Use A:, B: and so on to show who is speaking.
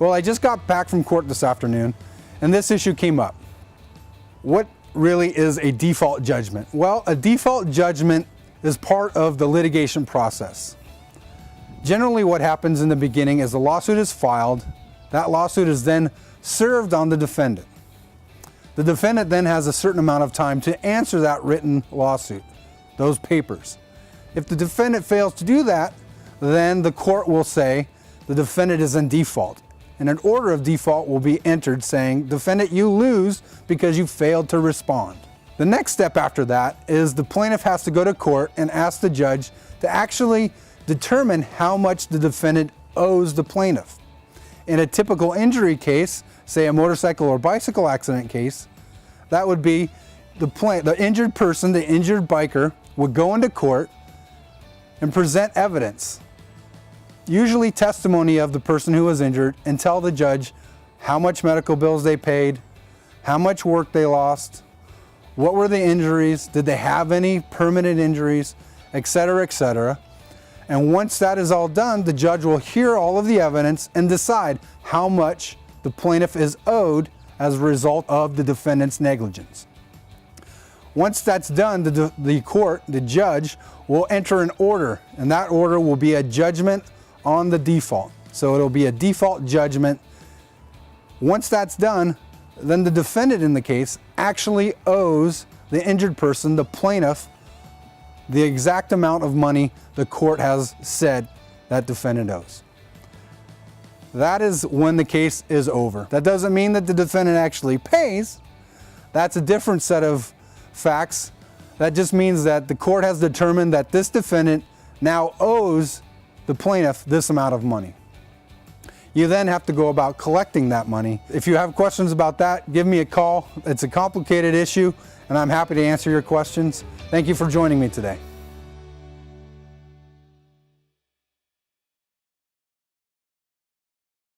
A: Well, I just got back from court this afternoon, and this issue came up. What really is a default judgment? Well, a default judgment is part of the litigation process. Generally, what happens in the beginning is the lawsuit is filed. That lawsuit is then served on the defendant. The defendant then has a certain amount of time to answer that written lawsuit, those papers. If the defendant fails to do that, then the court will say the defendant is in default. And an order of default will be entered saying, defendant, you lose because you failed to respond. The next step after that is the plaintiff has to go to court and ask the judge to actually determine how much the defendant owes the plaintiff. In a typical injury case, say a motorcycle or bicycle accident case, that would be the injured person, the injured biker, would go into court and present evidence, usually testimony of the person who was injured, and tell the judge how much medical bills they paid, how much work they lost, what were the injuries, did they have any permanent injuries, etc., etc. And once that is all done, the judge will hear all of the evidence and decide how much the plaintiff is owed as a result of the defendant's negligence. Once that's done, the judge will enter an order, and that order will be a judgment on the default. So it'll be a default judgment. Once that's done, then the defendant in the case actually owes the injured person, the plaintiff, the exact amount of money the court has said that defendant owes. That is when the case is over. That doesn't mean that the defendant actually pays. That's a different set of facts. That just means that the court has determined that this defendant now owes the plaintiff this amount of money. You then have to go about collecting that money. If you have questions about that, give me a call. It's a complicated issue, and I'm happy to answer your questions. Thank you for joining me today.